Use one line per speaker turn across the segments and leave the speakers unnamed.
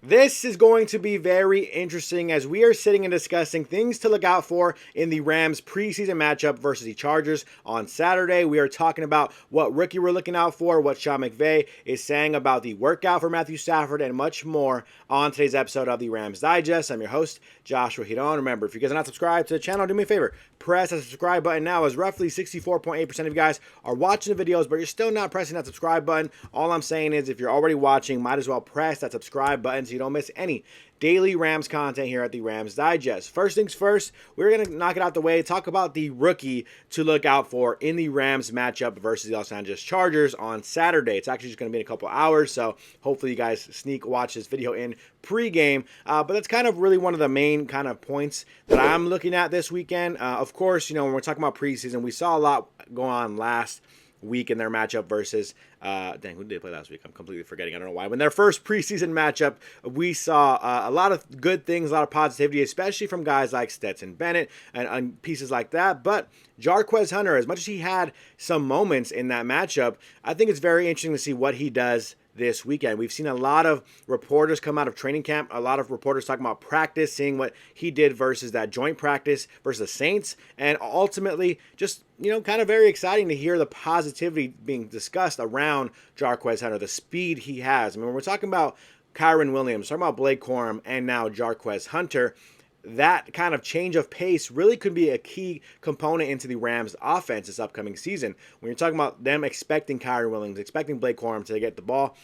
This is going to be very interesting as we are sitting and discussing things to look out for in the Rams preseason matchup versus the Chargers on Saturday. We are talking about what rookie we're looking out for, what Sean McVay is saying about the workout for Matthew Stafford, and much more on today's episode of the Rams Digest. I'm your host, Joshua Giron. Remember, if you guys are not subscribed to the channel, do me a favor, press that subscribe button now, as roughly 64.8% of you guys are watching the videos, but you're still not pressing that subscribe button. All I'm saying is if you're already watching, might as well press that subscribe button so you don't miss any daily Rams content here at the Rams Digest. First things first, we're going to knock it out the way, talk about the rookie to look out for in the Rams matchup versus the Los Angeles Chargers on Saturday. It's actually just going to be in a couple hours, so hopefully you guys sneak watch this video in pregame. But that's kind of really one of the main kind of points that I'm looking at this weekend. Of course, when we're talking about preseason, we saw a lot go on last week in their matchup versus who did they play last week? I'm completely forgetting. I don't know why. When their first preseason matchup, we saw a lot of good things, a lot of positivity, especially from guys like Stetson Bennett and pieces like that. But Jarquz Hunter, as much as he had some moments in that matchup, I think it's very interesting to see what he does this weekend. We've seen a lot of reporters come out of training camp, a lot of reporters talking about practice, seeing what he did versus that joint practice versus the Saints, and ultimately just, kind of very exciting to hear the positivity being discussed around Jarquz Hunter, the speed he has. I mean, when we're talking about Kyren Williams, talking about Blake Corum, and now Jarquz Hunter, that kind of change of pace really could be a key component into the Rams offense this upcoming season. When you're talking about them expecting Kyren Williams, expecting Blake Corum to get the ball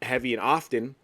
heavy and often,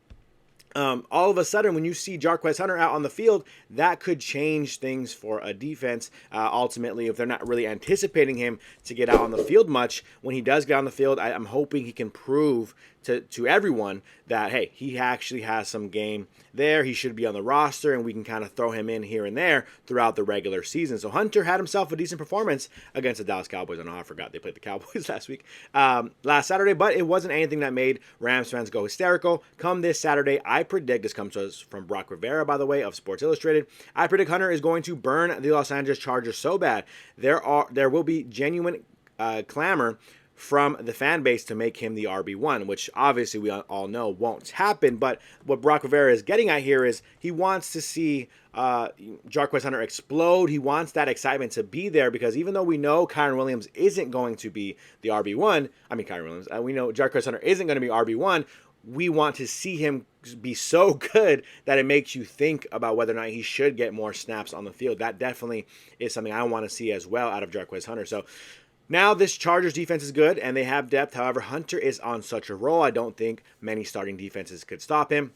all of a sudden, when you see Jarquz Hunter out on the field, that could change things for a defense. Ultimately, if they're not really anticipating him to get out on the field much, when he does get on the field, I'm hoping he can prove to everyone that, hey, he actually has some game there. He should be on the roster, and we can kind of throw him in here and there throughout the regular season. So Hunter had himself a decent performance against the Dallas Cowboys. I know I forgot they played the Cowboys last Saturday, but it wasn't anything that made Rams fans go hysterical. Come this Saturday, I predict, this comes to us from Brock Rivera, by the way, of Sports Illustrated, I predict Hunter is going to burn the Los Angeles Chargers so bad there will be genuine clamor from the fan base to make him the RB1, which obviously we all know won't happen. But what Brock Rivera is getting at here is he wants to see Jarquz Hunter explode. He wants that excitement to be there because even though we know Kyren Williams isn't going to be the RB1, we know Jarquz Hunter isn't going to be RB1, we want to see him be so good that it makes you think about whether or not he should get more snaps on the field. That definitely is something I want to see as well out of Jarquz Hunter. So now this Chargers defense is good and they have depth. However, Hunter is on such a roll. I don't think many starting defenses could stop him.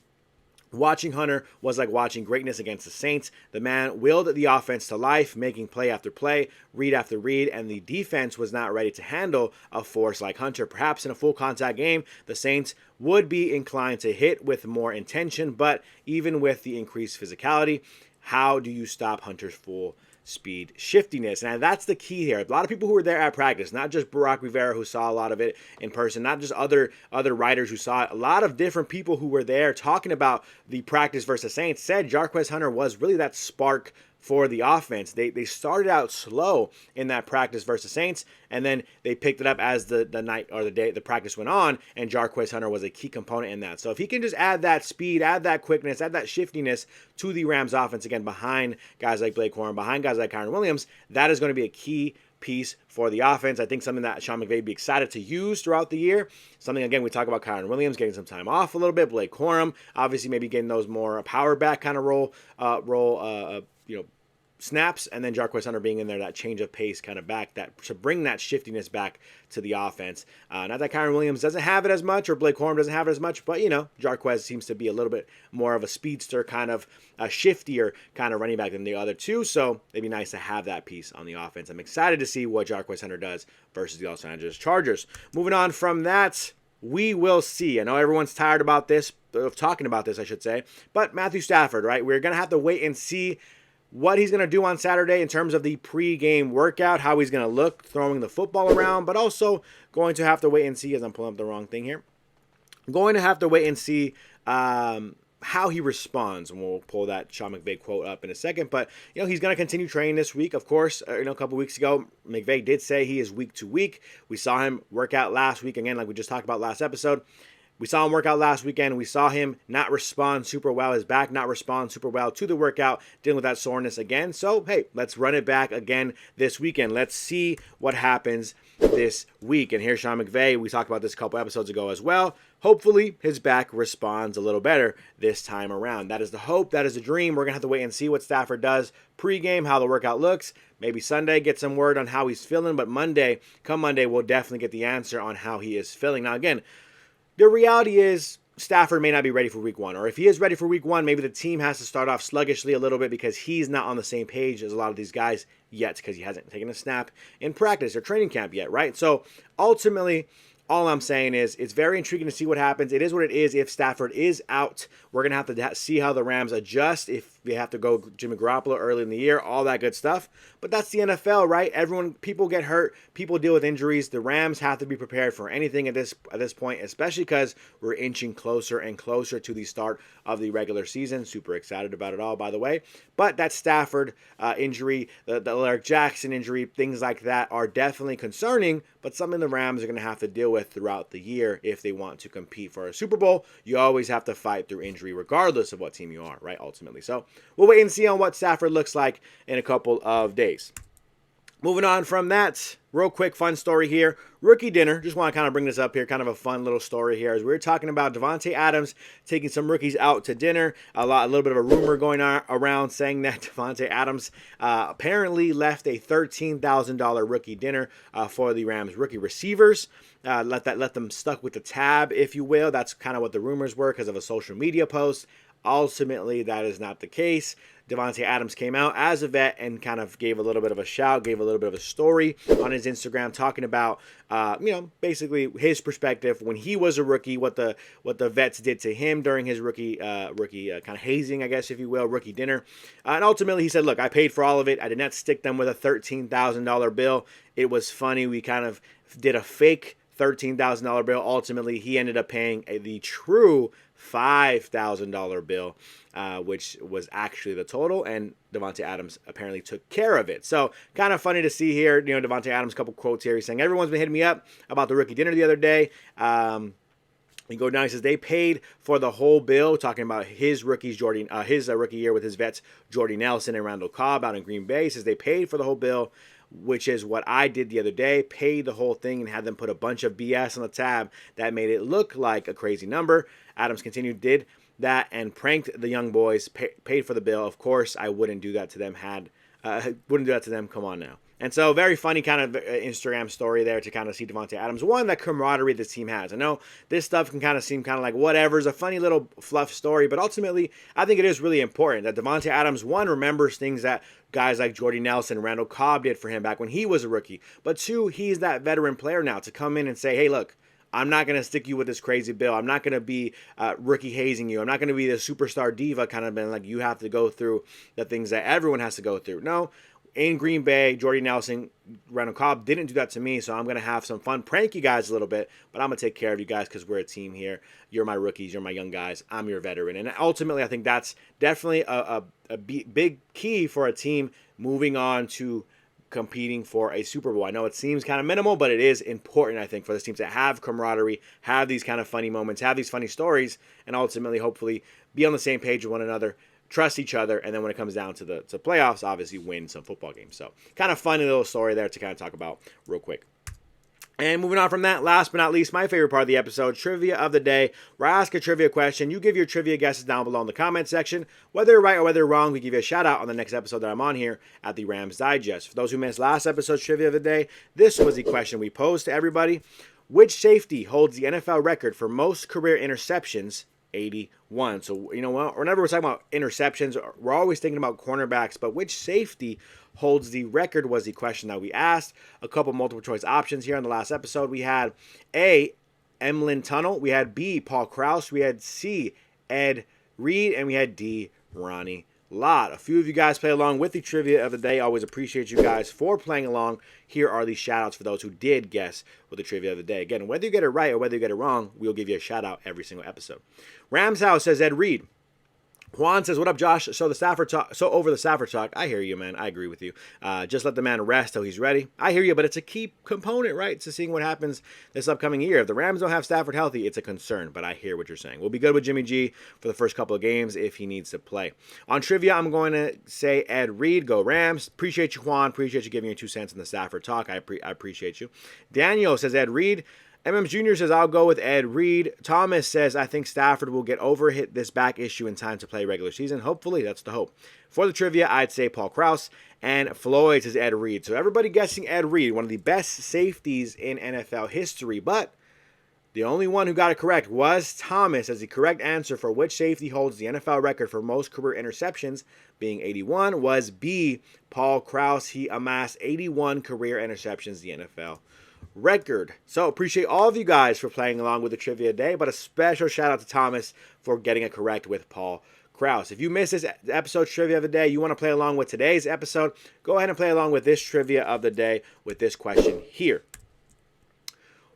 Watching Hunter was like watching greatness against the Saints. The man willed the offense to life, making play after play, read after read, and the defense was not ready to handle a force like Hunter. Perhaps in a full contact game, the Saints would be inclined to hit with more intention, but even with the increased physicality, how do you stop Hunter's full speed shiftiness? And that's the key here. A lot of people who were there at practice, not just Brock Rivera who saw a lot of it in person, not just other writers who saw it, a lot of different people who were there talking about the practice versus Saints said Jarquz Hunter was really that spark for the offense. They started out slow in that practice versus Saints, and then they picked it up as the night or the practice went on, and Jarquz Hunter was a key component in that. So if he can just add that speed, add that quickness, add that shiftiness to the Rams offense, again, behind guys like Blake Corum, behind guys like Kyren Williams, that is going to be a key piece for the offense. I think something that Sean McVay would be excited to use throughout the year. Something, again, we talk about Kyren Williams getting some time off a little bit, Blake Corum, obviously maybe getting those more power back kind of role, snaps, and then Jarquz Hunter being in there, that change of pace kind of back, that to bring that shiftiness back to the offense. Not that Kyren Williams doesn't have it as much, or Blake Corum doesn't have it as much, but Jarquz seems to be a little bit more of a speedster, kind of a shiftier kind of running back than the other two, so it'd be nice to have that piece on the offense. I'm excited to see what Jarquz Hunter does versus the Los Angeles Chargers. Moving on from that, we will see. I know everyone's tired about this, of talking about this, I should say, but Matthew Stafford, right? We're going to have to wait and see what he's going to do on Saturday in terms of the pre-game workout, how he's going to look throwing the football around, but also going to have to wait and see, as I'm pulling up the wrong thing here, going to have to wait and see how he responds, and we'll pull that Sean McVay quote up in a second. But he's going to continue training this week. Of course, a couple weeks ago, McVay did say he is week to week. We saw him work out last week again, like we just talked about last episode. We saw him work out last weekend. We saw him not respond super well. His back not respond super well to the workout, dealing with that soreness again. So, hey, let's run it back again this weekend. Let's see what happens this week. And here's Sean McVay. We talked about this a couple episodes ago as well. Hopefully, his back responds a little better this time around. That is the hope. That is the dream. We're going to have to wait and see what Stafford does pregame, how the workout looks. Maybe Sunday, get some word on how he's feeling. But come Monday, we'll definitely get the answer on how he is feeling. Now, again, the reality is Stafford may not be ready for week one. Or if he is ready for week one, maybe the team has to start off sluggishly a little bit because he's not on the same page as a lot of these guys yet because he hasn't taken a snap in practice or training camp yet, right? So ultimately, all I'm saying is it's very intriguing to see what happens. It is what it is. If Stafford is out, we're going to have to see how the Rams adjust. If they have to go Jimmy Garoppolo early in the year, all that good stuff. But that's the NFL, right? People get hurt. People deal with injuries. The Rams have to be prepared for anything at this point, especially because we're inching closer and closer to the start of the regular season. Super excited about it all, by the way. But that Stafford injury, the Larry Jackson injury, things like that are definitely concerning, but something the Rams are going to have to deal with throughout the year if they want to compete for a Super Bowl. You always have to fight through injury regardless of what team you are, right, ultimately. So we'll wait and see on what Stafford looks like in a couple of days. Moving on from that, real quick fun story here. Rookie dinner. Just want to kind of bring this up here. Kind of a fun little story here. As we were talking about Devonte Adams taking some rookies out to dinner. A little bit of a rumor going on around saying that Devonte Adams apparently left a $13,000 rookie dinner for the Rams rookie receivers. Let them stuck with the tab, if you will. That's kind of what the rumors were because of a social media post. Ultimately, that is not the case. Devonte Adams came out as a vet and kind of gave a little bit of a shout, gave a little bit of a story on his Instagram talking about, basically his perspective when he was a rookie, what the vets did to him during his rookie kind of hazing, I guess, if you will, rookie dinner. And ultimately, he said, look, I paid for all of it. I did not stick them with a $13,000 bill. It was funny. We kind of did a fake $13,000 bill. Ultimately, he ended up paying the true $5,000 bill, which was actually the total, and Devonte Adams apparently took care of it. So kind of funny to see here, Devonte Adams, a couple quotes here. He's saying, everyone's been hitting me up about the rookie dinner the other day. He goes down, he says, they paid for the whole bill, talking about his rookies, his rookie year with his vets, Jordy Nelson and Randall Cobb out in Green Bay. He says they paid for the whole bill, which is what I did the other day, paid the whole thing and had them put a bunch of BS on the tab that made it look like a crazy number. Adams continued, did that and pranked the young boys, paid for the bill. Of course, I wouldn't do that to them, come on now. And so very funny kind of Instagram story there to kind of see Devonte Adams. One, that camaraderie this team has. I know this stuff can kind of seem kind of like whatever. It's a funny little fluff story, but ultimately I think it is really important that Devonte Adams, one, remembers things that guys like Jordy Nelson and Randall Cobb did for him back when he was a rookie. But two, he's that veteran player now to come in and say, hey, look, I'm not going to stick you with this crazy bill. I'm not going to be rookie hazing you. I'm not going to be the superstar diva kind of been like you have to go through the things that everyone has to go through. No. In Green Bay, Jordy Nelson, Randall Cobb didn't do that to me, so I'm going to have some fun, prank you guys a little bit, but I'm going to take care of you guys because we're a team here. You're my rookies. You're my young guys. I'm your veteran. And ultimately, I think that's definitely a big key for a team moving on to competing for a Super Bowl. I know it seems kind of minimal, but it is important, I think, for this team to have camaraderie, have these kind of funny moments, have these funny stories, and ultimately, hopefully, be on the same page with one another, trust each other, and then when it comes down to the playoffs, obviously win some football games. So kind of funny little story there to kind of talk about real quick. And moving on from that, last but not least, my favorite part of the episode, trivia of the day, where I ask a trivia question. You give your trivia guesses down below in the comment section. Whether you're right or whether you're wrong, we give you a shout out on the next episode that I'm on here at the Rams Digest. For those who missed last episode's trivia of the day, this was the question we posed to everybody. Which safety holds the NFL record for most career interceptions? 81. So, whenever we're talking about interceptions, we're always thinking about cornerbacks, but which safety holds the record was the question that we asked. A couple multiple choice options here in the last episode. We had A, Emlyn Tunnel. We had B, Paul Krause. We had C, Ed Reed. And we had D, Ronnie Lott. A few of you guys play along with the trivia of the day. Always appreciate you guys for playing along. Here are the shout outs for those who did guess with the trivia of the day. Again, whether you get it right or whether you get it wrong, we'll give you a shout out every single episode. Rams House says, Ed Reed, Juan says, "What up, Josh? So the Stafford talk, so over the Stafford talk. I hear you, man. I agree with you. Just let the man rest till he's ready. I hear you, but it's a key component, right, to seeing what happens this upcoming year. If the Rams don't have Stafford healthy, it's a concern. But I hear what you're saying. We'll be good with Jimmy G for the first couple of games if he needs to play. On trivia, I'm going to say Ed Reed. Go Rams. Appreciate you, Juan. Appreciate you giving your 2 cents in the Stafford talk. I appreciate you. Daniel says Ed Reed. MMs Jr. says, I'll go with Ed Reed. Thomas says, I think Stafford will get over this back issue in time to play regular season. Hopefully, that's the hope. For the trivia, I'd say Paul Krause. And Floyd says Ed Reed. So everybody guessing Ed Reed, one of the best safeties in NFL history. But the only one who got it correct was Thomas, as the correct answer for which safety holds the NFL record for most career interceptions, being 81, was B, Paul Krause. He amassed 81 career interceptions, the NFL record. So appreciate all of you guys for playing along with the trivia today, but a special shout out to Thomas for getting it correct with Paul Krause. If you missed this episode's trivia of the day, you want to play along with today's episode, go ahead and play along with this trivia of the day with this question here.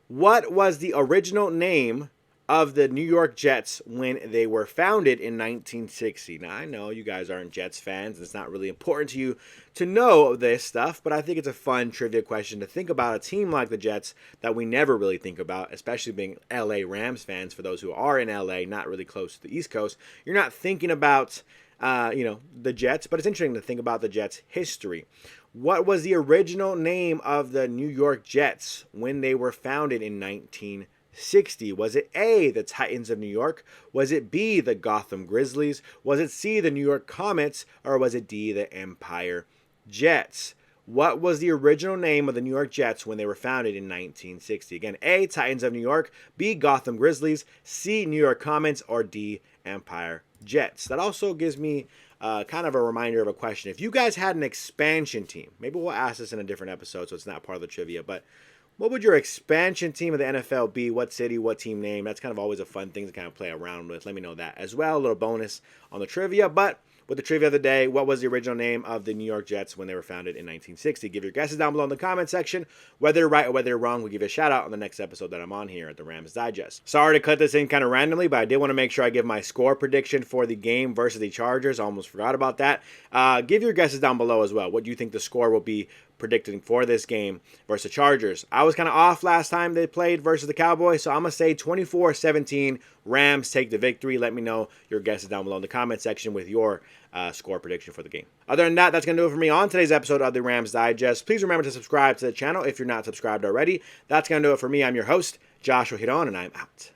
What was the original name of the New York Jets when they were founded in 1960? Now, I know you guys aren't Jets fans. It's not really important to you to know this stuff, but I think it's a fun trivia question to think about a team like the Jets that we never really think about, especially being LA Rams fans. For those who are in LA, not really close to the East Coast, you're not thinking about the Jets, but it's interesting to think about the Jets' history. What was the original name of the New York Jets when they were founded in 1960? Was it A, the Titans of New York? Was it B, the Gotham Grizzlies? Was it C, the New York Comets? Or was it D, the Empire Jets? What was the original name of the New York Jets when they were founded in 1960? Again, A, Titans of New York, B, Gotham Grizzlies, C, New York Comets, or D, Empire Jets. That also gives me kind of a reminder of a question. If you guys had an expansion team, maybe we'll ask this in a different episode so it's not part of the trivia, but what would your expansion team of the NFL be? What city, what team name? That's kind of always a fun thing to kind of play around with. Let me know that as well. A little bonus on the trivia. But with the trivia of the day, what was the original name of the New York Jets when they were founded in 1960? Give your guesses down below in the comment section. Whether you're right or whether you're wrong, we'll give you a shout out on the next episode that I'm on here at the Rams Digest. Sorry to cut this in kind of randomly, but I did want to make sure I give my score prediction for the game versus the Chargers. I almost forgot about that. Give your guesses down below as well. What do you think the score will be predicting for this game versus the Chargers? I was kind of off last time they played versus the Cowboys, so I'm going to say 24-17, Rams take the victory. Let me know your guesses down below in the comment section with your score prediction for the game. Other than that, that's going to do it for me on today's episode of the Rams Digest. Please remember to subscribe to the channel if you're not subscribed already. That's going to do it for me. I'm your host, Joshua Giron, and I'm out.